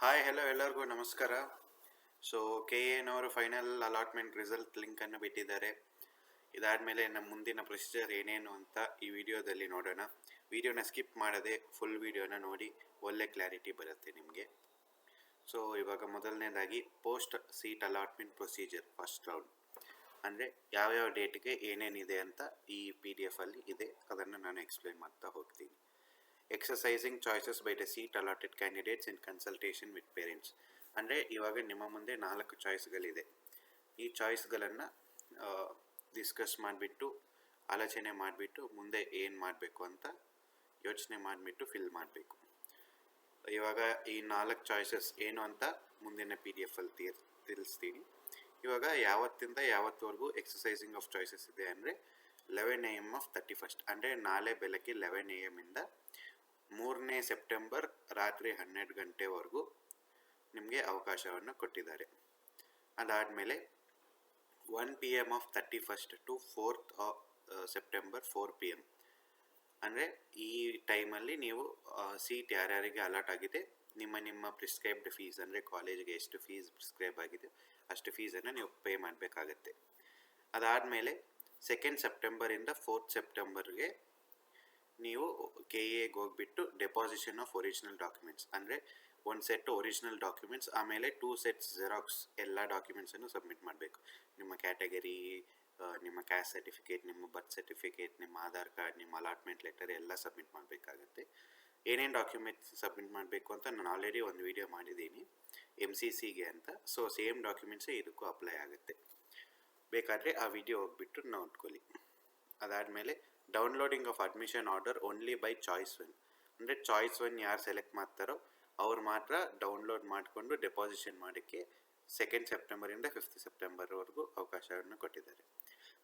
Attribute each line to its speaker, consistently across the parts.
Speaker 1: Hi hello ಎಲ್ಲರಿಗೂ ನಮಸ್ಕಾರ. So ಕೆ ಎನವರು ಫೈನಲ್ ಅಲಾಟ್ಮೆಂಟ್ ರಿಸಲ್ಟ್ ಲಿಂಕನ್ನು ಬಿಟ್ಟಿದ್ದಾರೆ. ಇದಾದಮೇಲೆ ನಮ್ಮ ಮುಂದಿನ ಪ್ರೊಸೀಜರ್ ಏನೇನು ಅಂತ ಈ ವಿಡಿಯೋದಲ್ಲಿ ನೋಡೋಣ. ವಿಡಿಯೋನ ಸ್ಕಿಪ್ ಮಾಡದೆ ಫುಲ್ ವಿಡಿಯೋನ ನೋಡಿ, ಒಳ್ಳೆ ಕ್ಲಾರಿಟಿ ಬರುತ್ತೆ ನಿಮಗೆ. ಸೊ ಇವಾಗ ಮೊದಲನೇದಾಗಿ post seat allotment procedure first round ಅಂದರೆ ಯಾವ್ಯಾವ ಡೇಟ್ಗೆ ಏನೇನಿದೆ ಅಂತ ಈ PDF ಅಲ್ಲಿ ಇದೆ, ಅದನ್ನು ನಾನು ಎಕ್ಸ್ಪ್ಲೈನ್ ಮಾಡ್ತಾ ಹೋಗ್ತೀನಿ. Exercising choices by the seat allotted candidates in consultation with parents ಅಂದರೆ ಇವಾಗ ನಿಮ್ಮ ಮುಂದೆ 4 ಚಾಯ್ಸ್ಗಳಿದೆ. ಈ ಚಾಯ್ಸ್ಗಳನ್ನು ಡಿಸ್ಕಸ್ ಮಾಡಿಬಿಟ್ಟು ಆಲೋಚನೆ ಮಾಡಿಬಿಟ್ಟು ಮುಂದೆ ಏನು ಮಾಡಬೇಕು ಅಂತ ಯೋಚನೆ ಮಾಡಿಬಿಟ್ಟು ಫಿಲ್ ಮಾಡಬೇಕು. ಇವಾಗ ಈ 4 ಚಾಯ್ಸಸ್ ಏನು ಅಂತ ಮುಂದಿನ PDF ಅಲ್ಲಿ ತಿಳಿಸ್ತೀನಿ. ಇವಾಗ ಯಾವತ್ತಿಂದ ಯಾವತ್ತವರೆಗೂ ಎಕ್ಸಸೈಸಿಂಗ್ ಆಫ್ ಚಾಯ್ಸಸ್ ಇದೆ ಅಂದರೆ 11 AM ಆಫ್ 31st ಅಂದರೆ ನಾಳೆ ಬೆಳಗ್ಗೆ 11 AM ಇಂದ 3ನೇ ಸೆಪ್ಟೆಂಬರ್ ರಾತ್ರಿ 12 ಗಂಟೆವರೆಗೂ ನಿಮಗೆ ಅವಕಾಶವನ್ನು ಕೊಟ್ಟಿದ್ದಾರೆ. ಅದಾದಮೇಲೆ 1 PM of 31st to 4th September 4 PM ಅಂದರೆ ಈ ಟೈಮಲ್ಲಿ ನೀವು ಸೀಟ್ ಯಾರ್ಯಾರಿಗೆ ಅಲಾಟ್ ಆಗಿದೆ ನಿಮ್ಮ ಪ್ರಿಸ್ಕ್ರೈಬ್ಡ್ ಫೀಸ್ ಅಂದರೆ ಕಾಲೇಜಿಗೆ ಎಷ್ಟು ಫೀಸ್ ಪ್ರಿಸ್ಕ್ರೈಬ್ ಆಗಿದೆ ಅಷ್ಟು ಫೀಸನ್ನು ನೀವು ಪೇ ಮಾಡಬೇಕಾಗತ್ತೆ. ಅದಾದಮೇಲೆ 2nd ಸೆಪ್ಟೆಂಬರಿಂದ 4th ಸೆಪ್ಟೆಂಬರ್ಗೆ ನೀವು KEಗೆ ಹೋಗ್ಬಿಟ್ಟು ಡೆಪಾಸಿಷನ್ ಆಫ್ ಒರಿಜಿನಲ್ ಡಾಕ್ಯುಮೆಂಟ್ಸ್ ಅಂದರೆ 1 ಸೆಟ್ ಒರಿಜಿನಲ್ ಡಾಕ್ಯುಮೆಂಟ್ಸ್ ಆಮೇಲೆ 2 ಸೆಟ್ಸ್ ಜೆರಾಕ್ಸ್ ಎಲ್ಲ ಡಾಕ್ಯುಮೆಂಟ್ಸನ್ನು ಸಬ್ಮಿಟ್ ಮಾಡಬೇಕು. ನಿಮ್ಮ ಕ್ಯಾಟಗರಿ, ನಿಮ್ಮ ಕ್ಯಾಸ್ಟ್ ಸರ್ಟಿಫಿಕೇಟ್, ನಿಮ್ಮ ಬರ್ತ್ ಸರ್ಟಿಫಿಕೇಟ್, ನಿಮ್ಮ ಆಧಾರ್ ಕಾರ್ಡ್, ನಿಮ್ಮ ಅಲಾಟ್ಮೆಂಟ್ ಲೆಟರ್ ಎಲ್ಲ ಸಬ್ಮಿಟ್ ಮಾಡಬೇಕಾಗತ್ತೆ. ಏನೇನು ಡಾಕ್ಯುಮೆಂಟ್ಸ್ ಸಬ್ಮಿಟ್ ಮಾಡಬೇಕು ಅಂತ ನಾನು ಆಲ್ರೆಡಿ ಒಂದು ವಿಡಿಯೋ ಮಾಡಿದ್ದೀನಿ MCCಗೆ ಅಂತ. ಸೊ ಸೇಮ್ ಡಾಕ್ಯುಮೆಂಟ್ಸೇ ಇದಕ್ಕೂ ಅಪ್ಲೈ ಆಗುತ್ತೆ. ಬೇಕಾದರೆ ಆ ವಿಡಿಯೋ ಹೋಗ್ಬಿಟ್ಟು ನೋಡ್ಕೊಳ್ಳಿ. ಅದಾದಮೇಲೆ downloading of admission order only by choice 1 ಅಂದರೆ ಚಾಯ್ಸ್ 1 ಯಾರು ಸೆಲೆಕ್ಟ್ ಮಾಡ್ತಾರೋ ಅವ್ರು ಮಾತ್ರ ಡೌನ್ಲೋಡ್ ಮಾಡಿಕೊಂಡು ಡೆಪಾಸಿಷನ್ ಮಾಡೋಕ್ಕೆ 2nd ಸೆಪ್ಟೆಂಬರಿಂದ 5th ಸೆಪ್ಟೆಂಬರ್ವರೆಗೂ ಅವಕಾಶವನ್ನು ಕೊಟ್ಟಿದ್ದಾರೆ.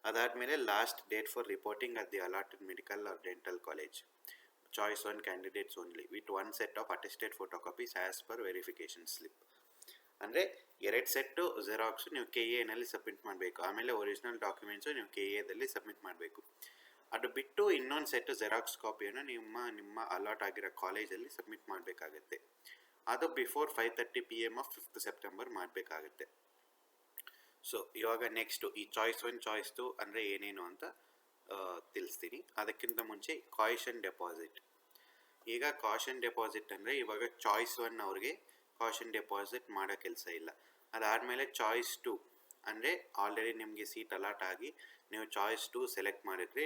Speaker 1: ಅದಾದಮೇಲೆ last date for reporting at the allotted medical or dental college choice 1 candidates only with 1 set of attested photocopies as per verification slip ಅಂದರೆ 2 ಸೆಟ್ಟು ಜೆರಾಕ್ಸು ನೀವು KEನಲ್ಲಿ ಸಬ್ಮಿಟ್ ಮಾಡಬೇಕು. ಆಮೇಲೆ ಒರಿಜಿನಲ್ ಡಾಕ್ಯುಮೆಂಟ್ಸು ನೀವು KEದಲ್ಲಿ submit ಮಾಡಬೇಕು. ಅದು ಬಿಟ್ಟು ಇನ್ನೊಂದು ಸೆಟ್ ಜೆರಾಕ್ಸ್ ಕಾಪಿಯನ್ನು ನಿಮ್ಮ ಅಲಾಟ್ ಆಗಿರೋ ಕಾಲೇಜಲ್ಲಿ ಸಬ್ಮಿಟ್ ಮಾಡಬೇಕಾಗತ್ತೆ. ಅದು before 5:30 PM of 5th September ಮಾಡಬೇಕಾಗತ್ತೆ. ಸೊ ಇವಾಗ ನೆಕ್ಸ್ಟು ಈ ಚಾಯ್ಸ್ 1 ಚಾಯ್ಸ್ 2 ಅಂದರೆ ಏನೇನು ಅಂತ ತಿಳಿಸ್ತೀನಿ. ಅದಕ್ಕಿಂತ ಮುಂಚೆ ಕಾಯಿಷನ್ ಡೆಪಾಸಿಟ್. ಈಗ ಕಾಷನ್ ಡೆಪಾಸಿಟ್ ಅಂದರೆ ಇವಾಗ ಚಾಯ್ಸ್ 1 ಅವ್ರಿಗೆ ಕಾಷನ್ ಡೆಪಾಸಿಟ್ ಮಾಡೋ ಕೆಲಸ ಇಲ್ಲ. ಅದಾದಮೇಲೆ ಚಾಯ್ಸ್ 2 ಅಂದರೆ ಆಲ್ರೆಡಿ ನಿಮಗೆ ಸೀಟ್ ಅಲಾಟ್ ಆಗಿ ನೀವು ಚಾಯ್ಸ್ 2 ಸೆಲೆಕ್ಟ್ ಮಾಡಿದರೆ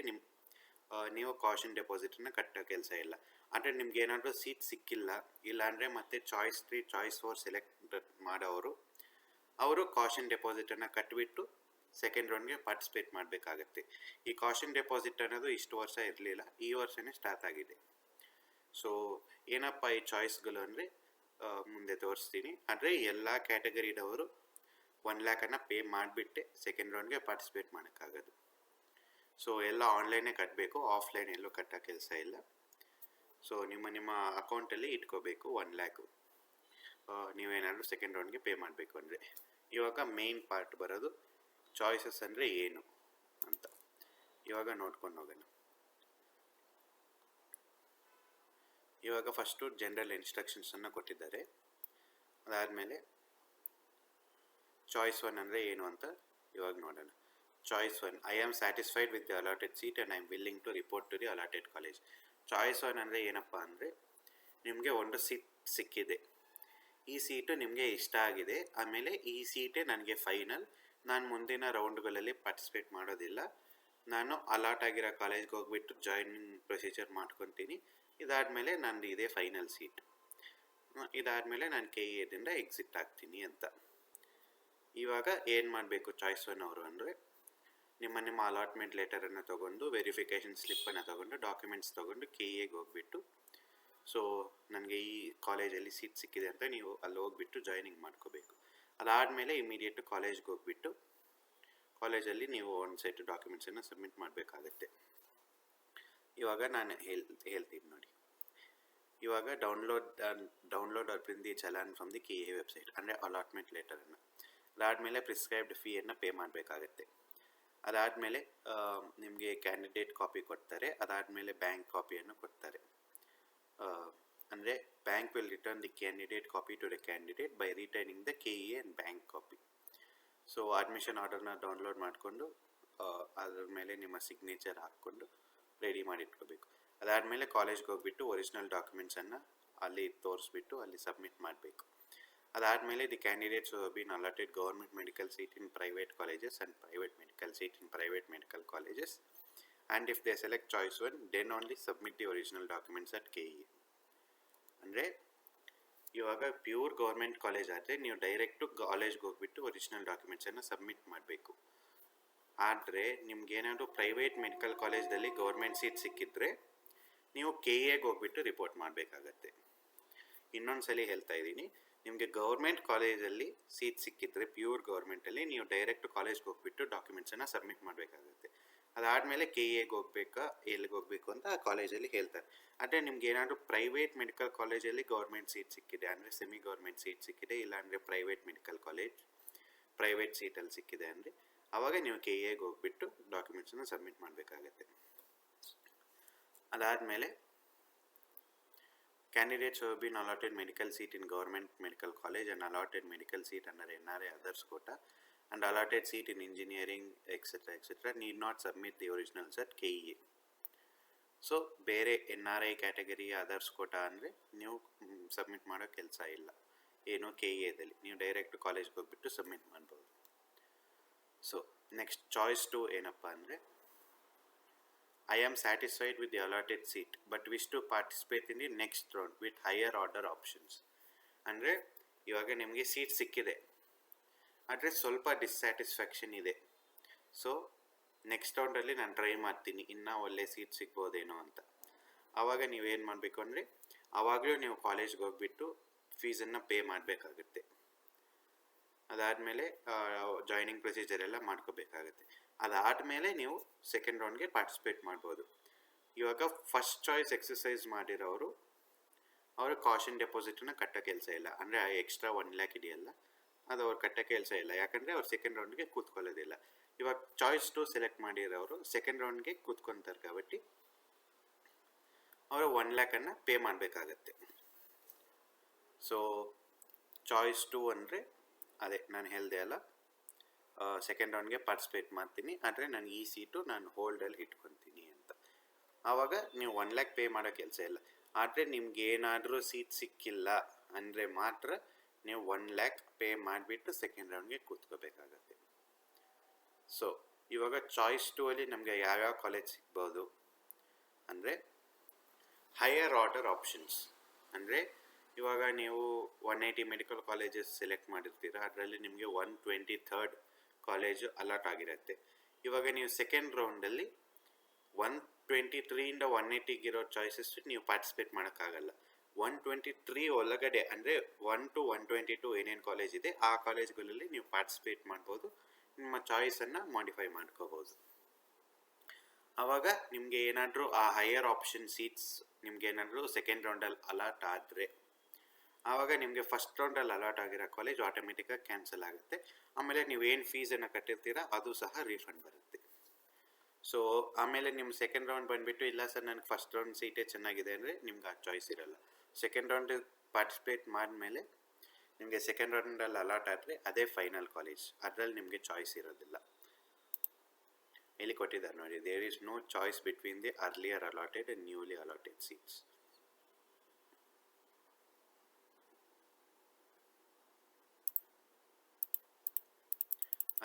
Speaker 1: ನೀವು ಕಾಷನ್ ಡೆಪಾಸಿಟನ್ನು ಕಟ್ಟೋ ಕೆಲಸ ಇಲ್ಲ. ಅಂದರೆ ನಿಮ್ಗೆ ಏನಾದರೂ ಸೀಟ್ ಸಿಕ್ಕಿಲ್ಲ, ಇಲ್ಲಾಂದರೆ ಮತ್ತೆ ಚಾಯ್ಸ್ 3 ಚಾಯ್ಸ್ 4 ಸೆಲೆಕ್ಟ್ ಮಾಡೋರು ಅವರು ಕಾಷನ್ ಡೆಪಾಸಿಟನ್ನು ಕಟ್ಟಿಬಿಟ್ಟು ಸೆಕೆಂಡ್ ರೌಂಡ್ಗೆ ಪಾರ್ಟಿಸಿಪೇಟ್ ಮಾಡಬೇಕಾಗತ್ತೆ. ಈ ಕಾಷನ್ ಡೆಪಾಸಿಟ್ ಅನ್ನೋದು ಇಷ್ಟು ವರ್ಷ ಇರಲಿಲ್ಲ, ಈ ವರ್ಷವೇ ಸ್ಟಾರ್ಟ್ ಆಗಿದೆ. ಸೊ ಏನಪ್ಪ ಈ ಚಾಯ್ಸ್ಗಳು ಅಂದರೆ ಮುಂದೆ ತೋರಿಸ್ತೀನಿ. ಅಂದರೆ ಎಲ್ಲ ಕ್ಯಾಟಗರಿದವರು 1 ಲ್ಯಾಕನ್ನು ಪೇ ಮಾಡಿಬಿಟ್ಟೆ ಸೆಕೆಂಡ್ ರೌಂಡ್ಗೆ ಪಾರ್ಟಿಸಿಪೇಟ್ ಮಾಡೋಕ್ಕಾಗೋದು. ಸೊ ಎಲ್ಲ ಆನ್ಲೈನೇ ಕಟ್ಟಬೇಕು, ಆಫ್ಲೈನ್ ಎಲ್ಲೂ ಕಟ್ಟೋ ಕೆಲಸ ಇಲ್ಲ. ಸೊ ನಿಮ್ಮ ಅಕೌಂಟಲ್ಲಿ ಇಟ್ಕೋಬೇಕು 1 ಲ್ಯಾಕು ನೀವೇನಾದರೂ ಸೆಕೆಂಡ್ ರೌಂಡ್ಗೆ ಪೇ ಮಾಡಬೇಕು ಅಂದರೆ. ಇವಾಗ ಮೇನ್ ಪಾರ್ಟ್ ಬರೋದು ಚಾಯ್ಸಸ್ ಅಂದರೆ ಏನು ಅಂತ ಇವಾಗ ನೋಡ್ಕೊಂಡು ಹೋಗೋಣ. ಇವಾಗ ಫಸ್ಟು ಜನರಲ್ ಇನ್ಸ್ಟ್ರಕ್ಷನ್ಸನ್ನು ಕೊಟ್ಟಿದ್ದಾರೆ. ಅದಾದಮೇಲೆ ಚಾಯ್ಸ್ 1 ಅಂದರೆ ಏನು ಅಂತ ಇವಾಗ ನೋಡೋಣ. Choice 1 I am satisfied with the allotted seat and I am willing to report to the allotted college. Choice 1 ಅಂದರೆ ಏನಪ್ಪ ಅಂದರೆ ನಿಮಗೆ ಒಂದು ಸೀಟ್ ಸಿಕ್ಕಿದೆ, ಈ ಸೀಟು ನಿಮಗೆ ಇಷ್ಟ ಆಗಿದೆ, ಆಮೇಲೆ ಈ ಸೀಟೇ ನನಗೆ ಫೈನಲ್, ನಾನು ಮುಂದಿನ ರೌಂಡ್ಗಳಲ್ಲಿ ಪಾರ್ಟಿಸಿಪೇಟ್ ಮಾಡೋದಿಲ್ಲ, ನಾನು ಅಲಾಟ್ ಆಗಿರೋ ಕಾಲೇಜ್ಗೆ ಹೋಗ್ಬಿಟ್ಟು ಜಾಯ್ನಿಂಗ್ ಪ್ರೊಸೀಜರ್ ಮಾಡ್ಕೊತೀನಿ, ಇದಾದಮೇಲೆ ನಂದು ಇದೇ ಫೈನಲ್ ಸೀಟ್, ಇದಾದಮೇಲೆ ನಾನು KEದಿಂದ ಎಕ್ಸಿಟ್ ಆಗ್ತೀನಿ ಅಂತ. ಇವಾಗ ಏನು ಮಾಡಬೇಕು ಚಾಯ್ಸ್ 1 ಅವರು ಅಂದರೆ ನಿಮ್ಮ ಅಲಾಟ್ಮೆಂಟ್ ಲೆಟರನ್ನು ತೊಗೊಂಡು ವೆರಿಫಿಕೇಷನ್ ಸ್ಲಿಪ್ಪನ್ನು ತೊಗೊಂಡು ಡಾಕ್ಯುಮೆಂಟ್ಸ್ ತೊಗೊಂಡು KEಗೆ ಹೋಗ್ಬಿಟ್ಟು ಸೊ ನನಗೆ ಈ ಕಾಲೇಜಲ್ಲಿ ಸೀಟ್ ಸಿಕ್ಕಿದೆ ಅಂತ ನೀವು ಅಲ್ಲಿ ಹೋಗ್ಬಿಟ್ಟು ಜಾಯ್ನಿಂಗ್ ಮಾಡ್ಕೋಬೇಕು. ಅದಾದಮೇಲೆ ಇಮಿಡಿಯೇಟು ಕಾಲೇಜ್ಗೆ ಹೋಗ್ಬಿಟ್ಟು ಕಾಲೇಜಲ್ಲಿ ನೀವು 1 ಸೆಟ್ ಡಾಕ್ಯುಮೆಂಟ್ಸನ್ನು ಸಬ್ಮಿಟ್ ಮಾಡಬೇಕಾಗತ್ತೆ. ಇವಾಗ ನಾನು ಹೇಳ್ತೀನಿ ನೋಡಿ. ಇವಾಗ download or print the challan from the KE website ಅಂದರೆ ಅಲಾಟ್ಮೆಂಟ್ ಲೆಟರನ್ನು. ಅದಾದಮೇಲೆ ಪ್ರಿಸ್ಕ್ರೈಬ್ಡ್ ಫೀಯನ್ನು ಪೇ ಮಾಡಬೇಕಾಗತ್ತೆ. ಅದಾದಮೇಲೆ ನಿಮಗೆ ಕ್ಯಾಂಡಿಡೇಟ್ ಕಾಪಿ ಕೊಡ್ತಾರೆ, ಅದಾದಮೇಲೆ ಬ್ಯಾಂಕ್ ಕಾಪಿಯನ್ನು ಕೊಡ್ತಾರೆ. ಅಂದರೆ bank will return the candidate copy to the candidate by returning the KE and bank copy. So admission ಆರ್ಡರ್ನ ಡೌನ್ಲೋಡ್ ಮಾಡಿಕೊಂಡು ಅದ್ರ ಮೇಲೆ ನಿಮ್ಮ ಸಿಗ್ನೇಚರ್ ಹಾಕ್ಕೊಂಡು ರೆಡಿ ಮಾಡಿ ಇಟ್ಕೋಬೇಕು. ಅದಾದಮೇಲೆ ಕಾಲೇಜ್ಗೆ ಹೋಗ್ಬಿಟ್ಟು ಒರಿಜಿನಲ್ ಡಾಕ್ಯುಮೆಂಟ್ಸನ್ನು ಅಲ್ಲಿ ತೋರಿಸ್ಬಿಟ್ಟು ಅಲ್ಲಿ ಸಬ್ಮಿಟ್ ಮಾಡಬೇಕು. ಅದಾದಮೇಲೆ the candidates been allotted government medical seat in private colleges and private medical seat in private medical colleges and if they select choice one then only submit the original documents at KE. ಅಂದರೆ ಇವಾಗ pure government college ಆದರೆ ನೀವು direct ಕಾಲೇಜ್ಗೆ ಹೋಗ್ಬಿಟ್ಟು original ಡಾಕ್ಯುಮೆಂಟ್ಸನ್ನು submit ಮಾಡಬೇಕು. ಆದರೆ ನಿಮ್ಗೇನಾದರೂ private medical ಕಾಲೇಜಲ್ಲಿ ಗೌರ್ಮೆಂಟ್ ಸೀಟ್ ಸಿಕ್ಕಿದ್ರೆ ನೀವು KEಗೆ ಹೋಗ್ಬಿಟ್ಟು ರಿಪೋರ್ಟ್ ಮಾಡಬೇಕಾಗತ್ತೆ. ಇನ್ನೊಂದ್ಸಲಿ ಹೇಳ್ತಾ ಇದ್ದೀನಿ, ನಿಮಗೆ ಗೌರ್ಮೆಂಟ್ ಕಾಲೇಜಲ್ಲಿ ಸೀಟ್ ಸಿಕ್ಕಿದ್ರೆ ಪ್ಯೂರ್ ಗೌರ್ಮೆಂಟಲ್ಲಿ ನೀವು ಡೈರೆಕ್ಟ್ ಕಾಲೇಜ್ಗೆ ಹೋಗ್ಬಿಟ್ಟು ಡಾಕ್ಯುಮೆಂಟ್ಸನ್ನು ಸಬ್ಮಿಟ್ ಮಾಡಬೇಕಾಗುತ್ತೆ. ಅದಾದಮೇಲೆ KEಗೆ ಹೋಗ್ಬೇಕಾ ಎಲ್ಲಿಗೆ ಹೋಗಬೇಕು ಅಂತ ಆ ಕಾಲೇಜಲ್ಲಿ ಹೇಳ್ತಾರೆ. ಆದರೆ ನಿಮ್ಗೆ ಏನಾದರೂ ಪ್ರೈವೇಟ್ ಮೆಡಿಕಲ್ ಕಾಲೇಜಲ್ಲಿ ಗೌರ್ಮೆಂಟ್ ಸೀಟ್ ಸಿಕ್ಕಿದೆ ಅಂದರೆ ಸೆಮಿ ಗೌರ್ಮೆಂಟ್ ಸೀಟ್ ಸಿಕ್ಕಿದೆ, ಇಲ್ಲಾಂದರೆ ಪ್ರೈವೇಟ್ ಮೆಡಿಕಲ್ ಕಾಲೇಜ್ ಪ್ರೈವೇಟ್ ಸೀಟಲ್ಲಿ ಸಿಕ್ಕಿದೆ ಅಂದರೆ ಆವಾಗ ನೀವು KEಗೆ ಹೋಗ್ಬಿಟ್ಟು ಡಾಕ್ಯುಮೆಂಟ್ಸನ್ನು ಸಬ್ಮಿಟ್ ಮಾಡಬೇಕಾಗತ್ತೆ. ಅದಾದಮೇಲೆ candidates who have been allotted medical seat in government medical college and allotted medical seat under NRI others quota and allotted seat in engineering etc need not submit the originals at KE. So ಬೇರೆ NRI category others Kota ಅಂದರೆ ನೀವು submit ಮಾಡೋ ಕೆಲಸ ಇಲ್ಲ, ಏನು KEದಲ್ಲಿ ನೀವು direct ಕಾಲೇಜ್ಗೆ ಹೋಗ್ಬಿಟ್ಟು ಸಬ್ಮಿಟ್ ಮಾಡ್ಬೋದು. ಸೊ ನೆಕ್ಸ್ಟ್ ಚಾಯ್ಸ್ 2 ಏನಪ್ಪ ಅಂದರೆ I am satisfied with the allotted seat but wish to participate in the next round with higher order options. ಅಂದರೆ ಇವಾಗ ನಿಮಗೆ ಸೀಟ್ ಸಿಕ್ಕಿದೆ ಆದರೆ ಸ್ವಲ್ಪ ಡಿಸ್ಸ್ಯಾಟಿಸ್ಫ್ಯಾಕ್ಷನ್ ಇದೆ. ಸೊ ನೆಕ್ಸ್ಟ್ ರೌಂಡಲ್ಲಿ ನಾನು ಟ್ರೈ ಮಾಡ್ತೀನಿ ಇನ್ನೂ ಒಳ್ಳೆ ಸೀಟ್ ಸಿಗ್ಬೋದೇನೋ ಅಂತ. ಆವಾಗ ನೀವೇನು ಮಾಡಬೇಕು ಅಂದರೆ ಆವಾಗಲೂ ನೀವು ಕಾಲೇಜ್ಗೆ ಹೋಗ್ಬಿಟ್ಟು ಫೀಸನ್ನು ಪೇ ಮಾಡಬೇಕಾಗುತ್ತೆ. ಅದಾದಮೇಲೆ ಜಾಯ್ನಿಂಗ್ ಪ್ರೊಸೀಜರ್ ಎಲ್ಲ ಮಾಡ್ಕೋಬೇಕಾಗುತ್ತೆ. ಅದಾದಮೇಲೆ ನೀವು ಸೆಕೆಂಡ್ ರೌಂಡ್ಗೆ ಪಾರ್ಟಿಸಿಪೇಟ್ ಮಾಡ್ಬೋದು. ಇವಾಗ ಫಸ್ಟ್ ಚಾಯ್ಸ್ ಎಕ್ಸಸೈಸ್ ಮಾಡಿರೋರು ಅವರು ಕಾಷನ್ ಡೆಪಾಸಿಟನ್ನ ಕಟ್ಟೋ ಕೆಲಸ ಇಲ್ಲ, ಅಂದರೆ ಎಕ್ಸ್ಟ್ರಾ 1 lakh ಇದೆಯಲ್ಲ ಅದು ಅವ್ರು ಕಟ್ಟೋ ಕೆಲಸ ಇಲ್ಲ, ಯಾಕಂದರೆ ಅವ್ರು ಸೆಕೆಂಡ್ ರೌಂಡ್ಗೆ ಕೂತ್ಕೊಳ್ಳೋದಿಲ್ಲ. ಇವಾಗ ಚಾಯ್ಸ್ 2 ಸೆಲೆಕ್ಟ್ ಮಾಡಿರೋರು ಸೆಕೆಂಡ್ ರೌಂಡ್ಗೆ ಕೂತ್ಕೊತಾರೆ కాబట్టి ಅವರು 1 lakh ಪೇ ಮಾಡಬೇಕಾಗತ್ತೆ. ಸೊ ಚಾಯ್ಸ್ 2 ಅಂದರೆ ಅದೇ ನಾನು ಹೇಳಿದೆ ಅಲ್ಲ, ಸೆಕೆಂಡ್ ರೌಂಡ್ಗೆ ಪಾರ್ಟಿಸಿಪೇಟ್ ಮಾಡ್ತೀನಿ ಆದರೆ ನನಗೆ ಈ ಸೀಟು ನಾನು ಹೋಲ್ಡಲ್ಲಿ ಇಟ್ಕೊತೀನಿ ಅಂತ. ಆವಾಗ ನೀವು 1 lakh ಪೇ ಮಾಡೋ ಕೆಲಸ ಇಲ್ಲ. ಆದರೆ ನಿಮ್ಗೆ ಏನಾದರೂ ಸೀಟ್ ಸಿಕ್ಕಿಲ್ಲ ಅಂದರೆ ಮಾತ್ರ ನೀವು 1 lakh ಪೇ ಮಾಡಿಬಿಟ್ಟು ಸೆಕೆಂಡ್ ರೌಂಡ್ಗೆ ಕೂತ್ಕೋಬೇಕಾಗತ್ತೆ. ಸೊ ಇವಾಗ ಚಾಯ್ಸ್ 2 ಅಲ್ಲಿ ನಮಗೆ ಯಾವ್ಯಾವ ಕಾಲೇಜ್ ಸಿಗ್ಬೋದು ಅಂದರೆ ಹೈಯರ್ ಆರ್ಡರ್ ಆಪ್ಷನ್ಸ್. ಅಂದರೆ ಇವಾಗ ನೀವು 180 ಮೆಡಿಕಲ್ ಕಾಲೇಜಸ್ ಸೆಲೆಕ್ಟ್ ಮಾಡಿರ್ತೀರ, ಅದರಲ್ಲಿ ನಿಮಗೆ 123rd ಕಾಲೇಜು ಅಲಾಟ್ ಆಗಿರುತ್ತೆ. ಇವಾಗ ನೀವು ಸೆಕೆಂಡ್ ರೌಂಡಲ್ಲಿ 123 180 ಇರೋ ಚಾಯ್ಸಸ್ ನೀವು ಪಾರ್ಟಿಸಿಪೇಟ್ ಮಾಡೋಕ್ಕಾಗಲ್ಲ. 123 ಒಳಗಡೆ ಅಂದರೆ 1 to 122 ಏನೇನು ಕಾಲೇಜ್ ಇದೆ ಆ ಕಾಲೇಜ್ಗಳಲ್ಲಿ ನೀವು ಪಾರ್ಟಿಸಿಪೇಟ್ ಮಾಡ್ಬೋದು, ನಿಮ್ಮ ಚಾಯ್ಸನ್ನು ಮಾಡಿಫೈ ಮಾಡ್ಕೋಬೋದು. ಆವಾಗ ನಿಮಗೆ ಏನಾದರೂ ಆ ಹೈಯರ್ ಆಪ್ಷನ್ ಸೀಟ್ಸ್ ನಿಮ್ಗೆ ಏನಾದರೂ ಸೆಕೆಂಡ್ ರೌಂಡಲ್ಲಿ ಅಲಾಟ್ ಆದರೆ ಆವಾಗ ನಿಮಗೆ ಫಸ್ಟ್ ರೌಂಡಲ್ಲಿ ಅಲಾಟ್ ಆಗಿರೋ ಕಾಲೇಜ್ ಆಟೋಮೆಟಿಕ್ಕಾಗಿ ಕ್ಯಾನ್ಸಲ್ ಆಗುತ್ತೆ. ಆಮೇಲೆ ನೀವು ಏನು ಫೀಸನ್ನು ಕಟ್ಟಿರ್ತೀರ ಅದು ಸಹ ರೀಫಂಡ್ ಬರುತ್ತೆ. ಸೊ ಆಮೇಲೆ ನಿಮ್ಮ ಸೆಕೆಂಡ್ ರೌಂಡ್ ಬಂದುಬಿಟ್ಟು ಇಲ್ಲ ಸರ್ ನನಗೆ ಫಸ್ಟ್ ರೌಂಡ್ ಸೀಟೇ ಚೆನ್ನಾಗಿದೆ ಅಂದರೆ ನಿಮ್ಗೆ ಆ ಚಾಯ್ಸ್ ಇರಲ್ಲ. ಸೆಕೆಂಡ್ ರೌಂಡ್ ಪಾರ್ಟಿಸಿಪೇಟ್ ಮಾಡಿದ್ಮೇಲೆ ನಿಮಗೆ ಸೆಕೆಂಡ್ ರೌಂಡಲ್ಲಿ ಅಲಾಟ್ ಆದರೆ ಅದೇ ಫೈನಲ್ ಕಾಲೇಜ್, ಅದರಲ್ಲಿ ನಿಮಗೆ ಚಾಯ್ಸ್ ಇರೋದಿಲ್ಲ. ಇಲ್ಲಿ ಕೊಟ್ಟಿದ್ದಾರೆ ನೋಡಿ, there is no choice between the earlier allotted and newly allotted seats.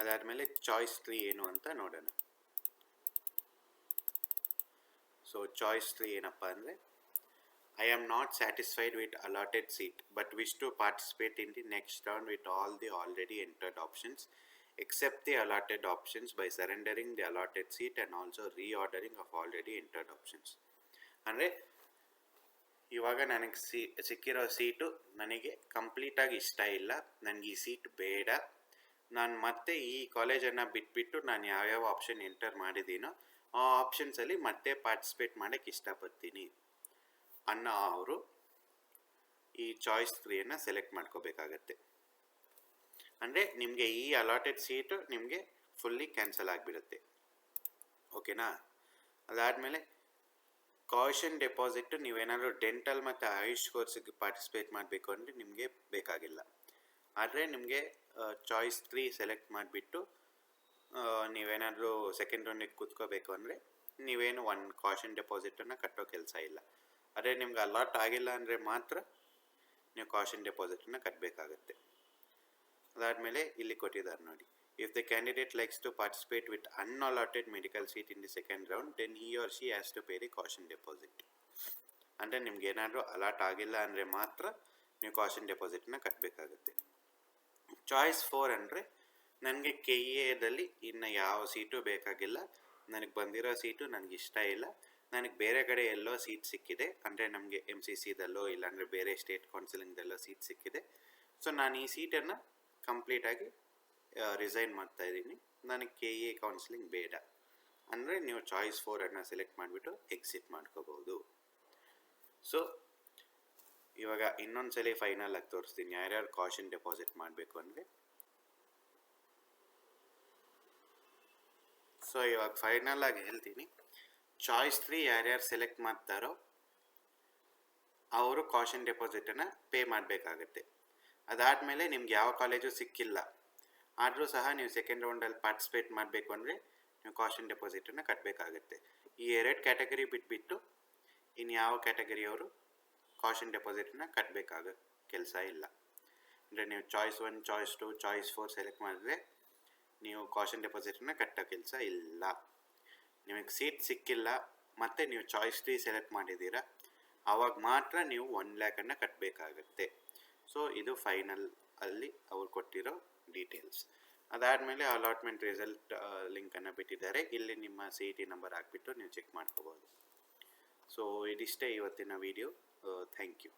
Speaker 1: ಅದಾದಮೇಲೆ ಚಾಯ್ಸ್ 3 ಏನು ಅಂತ ನೋಡೋಣ. ಸೊ ಚಾಯ್ಸ್ 3 ಏನಪ್ಪ ಅಂದರೆ I am not satisfied with allotted seat but wish to participate in the next round with all the already entered options except the allotted options by surrendering the allotted seat and also reordering of already entered options. ಅಂದರೆ ಇವಾಗ ನನಗೆ ಸಿಕ್ಕಿರೋ seat ನನಗೆ ಕಂಪ್ಲೀಟಾಗಿ ಇಷ್ಟ ಇಲ್ಲ, ನನಗೆ ಈ ಸೀಟ್ ಬೇಡ, ನಾನು ಮತ್ತೆ ಈ ಕಾಲೇಜನ್ನು ಬಿಟ್ಬಿಟ್ಟು ನಾನು ಯಾವ್ಯಾವ ಆಪ್ಷನ್ ಎಂಟರ್ ಮಾಡಿದ್ದೀನೋ ಆ ಆಪ್ಷನ್ಸಲ್ಲಿ ಮತ್ತೆ ಪಾರ್ಟಿಸಿಪೇಟ್ ಮಾಡೋಕ್ಕೆ ಇಷ್ಟಪಡ್ತೀನಿ ಅನ್ನೋ ಅವರು ಈ ಚಾಯ್ಸ್ 3ಯನ್ನು ಸೆಲೆಕ್ಟ್ ಮಾಡ್ಕೋಬೇಕಾಗತ್ತೆ. ಅಂದರೆ ನಿಮಗೆ ಈ ಅಲಾಟೆಡ್ ಸೀಟು ನಿಮಗೆ ಫುಲ್ಲಿ ಕ್ಯಾನ್ಸಲ್ ಆಗಿಬಿಡುತ್ತೆ. ಓಕೆನಾ? ಅದಾದಮೇಲೆ ಕಾಷನ್ ಡೆಪಾಸಿಟ್ ನೀವೇನಾದರೂ ಡೆಂಟಲ್ ಮತ್ತು ಆಯುಷ್ ಕೋರ್ಸಿಗೆ ಪಾರ್ಟಿಸಿಪೇಟ್ ಮಾಡಬೇಕು ಅಂದರೆ ನಿಮಗೆ ಬೇಕಾಗಿಲ್ಲ. ಆದರೆ ನಿಮಗೆ ಚಾಯ್ಸ್ 3 ಸೆಲೆಕ್ಟ್ ಮಾಡಿಬಿಟ್ಟು ನೀವೇನಾದರೂ ಸೆಕೆಂಡ್ ರೌಂಡಿಗೆ ಕೂತ್ಕೋಬೇಕು ಅಂದರೆ ನೀವೇನು ಒಂದು ಕಾಷನ್ ಡೆಪಾಸಿಟನ್ನು ಕಟ್ಟೋ ಕೆಲಸ ಇಲ್ಲ. ಅದೇ ನಿಮ್ಗೆ ಅಲಾಟ್ ಆಗಿಲ್ಲ ಅಂದರೆ ಮಾತ್ರ ನೀವು ಕಾಷನ್ ಡೆಪಾಸಿಟನ್ನು ಕಟ್ಟಬೇಕಾಗತ್ತೆ. ಅದಾದಮೇಲೆ ಇಲ್ಲಿ ಕೊಟ್ಟಿದ್ದಾರೆ ನೋಡಿ, if the candidate likes to participate with unallotted medical seat in the second round then he or she has to pay the caution deposit. ಅಂದರೆ ನಿಮ್ಗೆ ಏನಾದರೂ ಅಲಾಟ್ ಆಗಿಲ್ಲ ಅಂದರೆ ಮಾತ್ರ ನೀವು ಕಾಷನ್ ಡೆಪಾಸಿಟನ್ನ ಕಟ್ಟಬೇಕಾಗುತ್ತೆ. ಚಾಯ್ಸ್ 4 ಅಂದರೆ ನನಗೆ ಕೆ ಇ ಎದಲ್ಲಿ ಇನ್ನು ಯಾವ ಸೀಟು ಬೇಕಾಗಿಲ್ಲ, ನನಗೆ ಬಂದಿರೋ ಸೀಟು ನನಗೆ ಇಷ್ಟ ಇಲ್ಲ, ನನಗೆ ಬೇರೆ ಕಡೆ ಎಲ್ಲೋ ಸೀಟ್ ಸಿಕ್ಕಿದೆ, ಅಂದರೆ ನಮಗೆ MCCದಲ್ಲೋ ಇಲ್ಲಾಂದರೆ ಬೇರೆ ಸ್ಟೇಟ್ ಕೌನ್ಸಿಲಿಂಗ್ದಲ್ಲೋ ಸೀಟ್ ಸಿಕ್ಕಿದೆ, ಸೊ ನಾನು ಈ ಸೀಟನ್ನು ಕಂಪ್ಲೀಟಾಗಿ ರಿಸೈನ್ ಮಾಡ್ತಾ ಇದ್ದೀನಿ, ನನಗೆ ಕೆ ಇ ಎ ಕೌನ್ಸಿಲಿಂಗ್ ಬೇಡ ಅಂದರೆ ನೀವು ಚಾಯ್ಸ್ 4 ಸೆಲೆಕ್ಟ್ ಮಾಡಿಬಿಟ್ಟು ಎಕ್ಸಿಟ್ ಮಾಡ್ಕೋಬೋದು. ಸೊ ಇವಾಗ ಇನ್ನೊಂದ್ಸಲಿ ಫೈನಲ್ ಆಗಿ ತೋರಿಸ್ತೀನಿ ಯಾರ್ಯಾರು ಕಾಷನ್ ಡೆಪಾಸಿಟ್ ಮಾಡಬೇಕು ಅಂದರೆ. ಸೊ ಇವಾಗ ಫೈನಲ್ ಆಗಿ ಹೇಳ್ತೀನಿ, ಚಾಯ್ಸ್ 3 ಯಾರ್ಯಾರು ಸೆಲೆಕ್ಟ್ ಮಾಡ್ತಾರೋ ಅವರು ಕಾಷನ್ ಡೆಪಾಸಿಟನ್ನು ಪೇ ಮಾಡಬೇಕಾಗತ್ತೆ. ಅದಾದಮೇಲೆ ನಿಮ್ಗೆ ಯಾವ ಕಾಲೇಜು ಸಿಕ್ಕಿಲ್ಲ ಆದರೂ ಸಹ ನೀವು ಸೆಕೆಂಡ್ ರೌಂಡಲ್ಲಿ ಪಾರ್ಟಿಸಿಪೇಟ್ ಮಾಡಬೇಕು ಅಂದರೆ ನೀವು ಕಾಷನ್ ಡೆಪಾಸಿಟನ್ನು ಕಟ್ಟಬೇಕಾಗತ್ತೆ. ಈ 2 ಕ್ಯಾಟಗರಿ ಬಿಟ್ಬಿಟ್ಟು ಇನ್ನು ಯಾವ ಕ್ಯಾಟಗರಿಯವರು ಕಾಷನ್ ಡೆಪಾಸಿಟನ್ನು ಕಟ್ಟಬೇಕಾಗ ಕೆಲಸ ಇಲ್ಲ. ಅಂದರೆ ನೀವು ಚಾಯ್ಸ್ 1, ಚಾಯ್ಸ್ 2, ಚಾಯ್ಸ್ 4 ಸೆಲೆಕ್ಟ್ ಮಾಡಿದ್ರೆ ನೀವು ಕಾಷನ್ ಡೆಪಾಸಿಟನ್ನು ಕಟ್ಟೋ ಕೆಲಸ ಇಲ್ಲ. ನಿಮಗೆ ಸೀಟ್ ಸಿಕ್ಕಿಲ್ಲ ಮತ್ತು ನೀವು ಚಾಯ್ಸ್ 3 ಸೆಲೆಕ್ಟ್ ಮಾಡಿದ್ದೀರಾ ಆವಾಗ ಮಾತ್ರ ನೀವು 1 ಲ್ಯಾಕನ್ನು ಕಟ್ಟಬೇಕಾಗತ್ತೆ. ಸೊ ಇದು ಫೈನಲ್ ಅಲ್ಲಿ ಅವ್ರು ಕೊಟ್ಟಿರೋ ಡೀಟೇಲ್ಸ್. ಅದಾದಮೇಲೆ ಅಲಾಟ್ಮೆಂಟ್ ರಿಸಲ್ಟ್ ಲಿಂಕನ್ನು ಬಿಟ್ಟಿದ್ದಾರೆ, ಇಲ್ಲಿ ನಿಮ್ಮ CET ನಂಬರ್ ಹಾಕ್ಬಿಟ್ಟು ನೀವು ಚೆಕ್ ಮಾಡ್ಕೋಬೋದು. ಸೊ ಇದಿಷ್ಟೇ ಇವತ್ತಿನ ವಿಡಿಯೋ. Thank you.